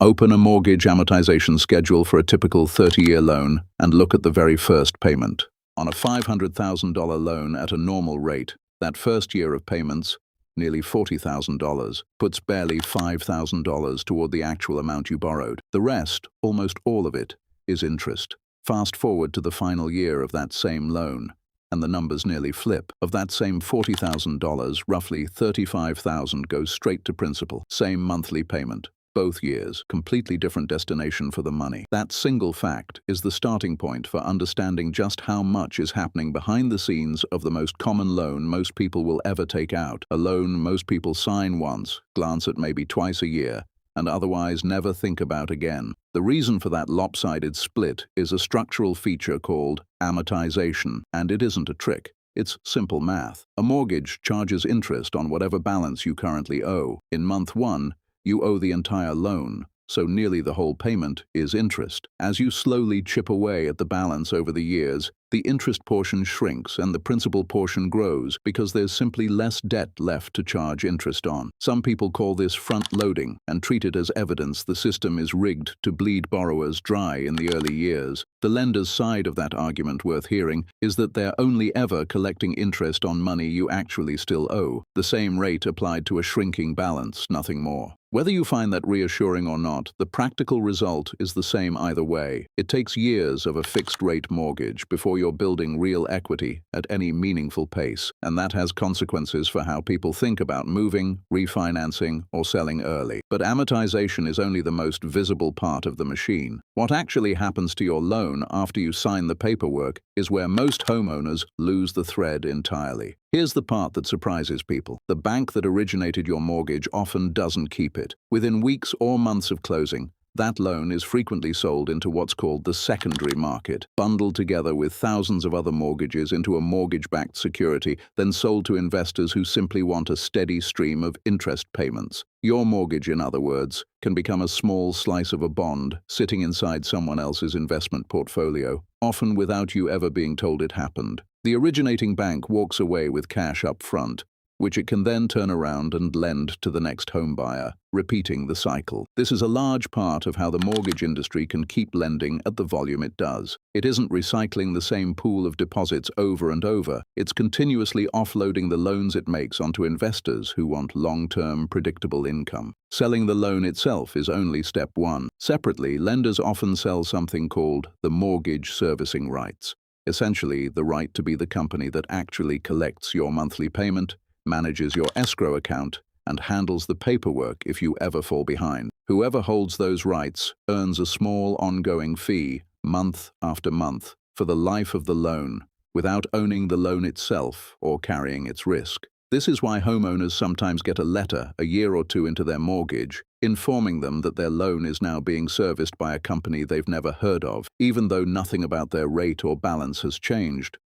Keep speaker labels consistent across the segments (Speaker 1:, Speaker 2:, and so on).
Speaker 1: Open a mortgage amortization schedule for a typical 30-year loan and look at the very first payment. On a $500,000 loan at a normal rate, that first year of payments, nearly $40,000, puts barely $5,000 toward the actual amount you borrowed. The rest, almost all of it, is interest. Fast forward to the final year of that same loan, and the numbers nearly flip. Of that same $40,000, roughly $35,000 goes straight to principal. Same monthly payment. Both years, completely different destination for the money. That single fact is the starting point for understanding just how much is happening behind the scenes of the most common loan most people will ever take out. A loan most people sign once, glance at maybe twice a year, and otherwise never think about again. The reason for that lopsided split is a structural feature called amortization, and it isn't a trick. It's simple math. A mortgage charges interest on whatever balance you currently owe. In month one, you owe the entire loan, so nearly the whole payment is interest. As you slowly chip away at the balance over the years, the interest portion shrinks and the principal portion grows because there's simply less debt left to charge interest on. Some people call this front-loading and treat it as evidence the system is rigged to bleed borrowers dry in the early years. The lender's side of that argument worth hearing is that they're only ever collecting interest on money you actually still owe. The same rate applied to a shrinking balance, nothing more. Whether you find that reassuring or not, the practical result is the same either way. It takes years of a fixed-rate mortgage before you're building real equity at any meaningful pace, and that has consequences for how people think about moving, refinancing, or selling early. But amortization is only the most visible part of the machine. What actually happens to your loan after you sign the paperwork is where most homeowners lose the thread entirely. Here's the part that surprises people. The bank that originated your mortgage often doesn't keep it. Within weeks or months of closing, that loan is frequently sold into what's called the secondary market, bundled together with thousands of other mortgages into a mortgage-backed security, then sold to investors who simply want a steady stream of interest payments. Your mortgage, in other words, can become a small slice of a bond sitting inside someone else's investment portfolio, often without you ever being told it happened. The originating bank walks away with cash up front, which it can then turn around and lend to the next home buyer, repeating the cycle. This is a large part of how the mortgage industry can keep lending at the volume it does. It isn't recycling the same pool of deposits over and over. It's continuously offloading the loans it makes onto investors who want long-term, predictable income. Selling the loan itself is only step one. Separately, lenders often sell something called the mortgage servicing rights. Essentially, the right to be the company that actually collects your monthly payment, manages your escrow account, and handles the paperwork if you ever fall behind. Whoever holds those rights earns a small ongoing fee, month after month, for the life of the loan, without owning the loan itself or carrying its risk. This is why homeowners sometimes get a letter a year or two into their mortgage, informing them that their loan is now being serviced by a company they've never heard of, even though nothing about their rate or balance has changed.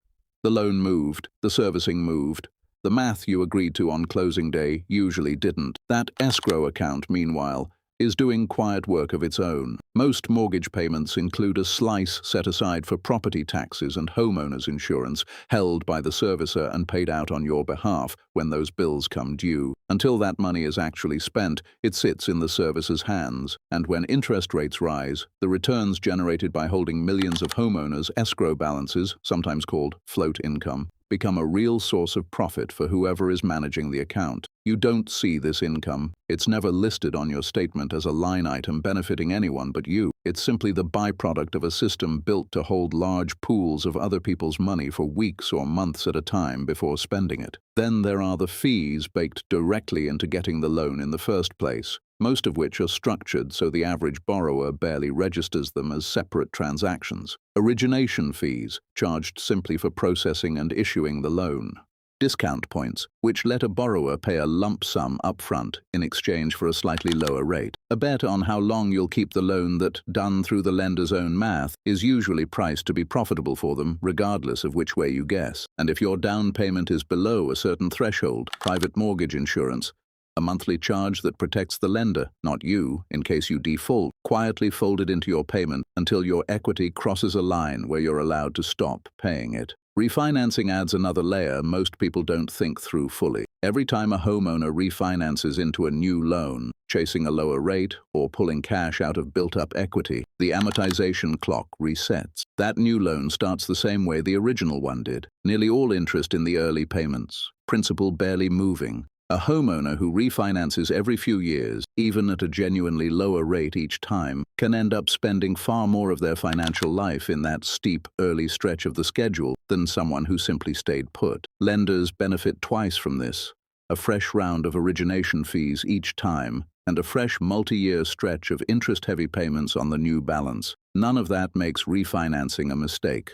Speaker 1: The loan moved, the servicing moved. The math you agreed to on closing day usually didn't. That escrow account, meanwhile, is doing quiet work of its own. Most mortgage payments include a slice set aside for property taxes and homeowners insurance, held by the servicer and paid out on your behalf when those bills come due. Until that money is actually spent, it sits in the servicer's hands. And when interest rates rise, the returns generated by holding millions of homeowners' escrow balances, sometimes called float income, become a real source of profit for whoever is managing the account. You don't see this income. It's never listed on your statement as a line item benefiting anyone but you. It's simply the byproduct of a system built to hold large pools of other people's money for weeks or months at a time before spending it. Then there are the fees baked directly into getting the loan in the first place, most of which are structured so the average borrower barely registers them as separate transactions. Origination fees, charged simply for processing and issuing the loan. Discount points, which let a borrower pay a lump sum upfront in exchange for a slightly lower rate. A bet on how long you'll keep the loan that, done through the lender's own math, is usually priced to be profitable for them, regardless of which way you guess. And if your down payment is below a certain threshold, private mortgage insurance, a monthly charge that protects the lender, not you, in case you default, quietly folded into your payment until your equity crosses a line where you're allowed to stop paying it. Refinancing adds another layer most people don't think through fully. Every time a homeowner refinances into a new loan, chasing a lower rate or pulling cash out of built-up equity, the amortization clock resets. That new loan starts the same way the original one did, nearly all interest in the early payments, principal barely moving. A homeowner who refinances every few years, even at a genuinely lower rate each time, can end up spending far more of their financial life in that steep early stretch of the schedule than someone who simply stayed put. Lenders benefit twice from this: a fresh round of origination fees each time, and a fresh multi-year stretch of interest-heavy payments on the new balance. None of that makes refinancing a mistake.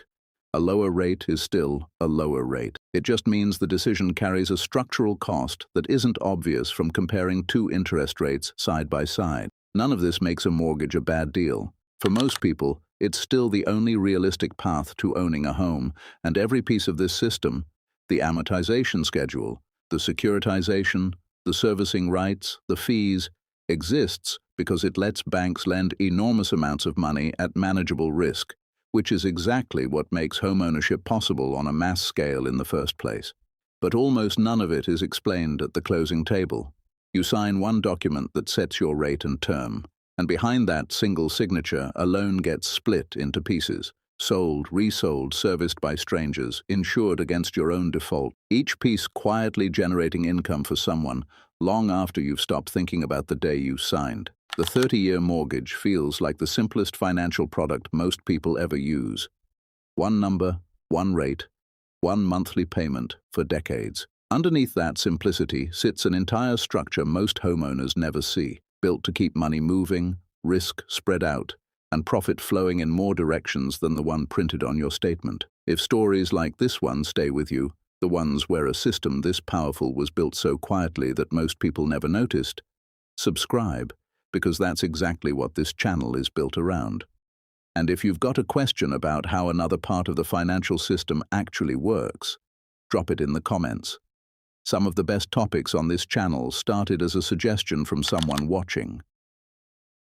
Speaker 1: A lower rate is still a lower rate. It just means the decision carries a structural cost that isn't obvious from comparing two interest rates side by side. None of this makes a mortgage a bad deal. For most people, it's still the only realistic path to owning a home, and every piece of this system, the amortization schedule, the securitization, the servicing rights, the fees, exists because it lets banks lend enormous amounts of money at manageable risk, which is exactly what makes homeownership possible on a mass scale in the first place. But almost none of it is explained at the closing table. You sign one document that sets your rate and term, and behind that single signature, a loan gets split into pieces, sold, resold, serviced by strangers, insured against your own default, each piece quietly generating income for someone long after you've stopped thinking about the day you signed. The 30-year mortgage feels like the simplest financial product most people ever use. One number, one rate, one monthly payment for decades. Underneath that simplicity sits an entire structure most homeowners never see, built to keep money moving, risk spread out, and profit flowing in more directions than the one printed on your statement. If stories like this one stay with you, the ones where a system this powerful was built so quietly that most people never noticed, subscribe, because that's exactly what this channel is built around. And if you've got a question about how another part of the financial system actually works, drop it in the comments. Some of the best topics on this channel started as a suggestion from someone watching.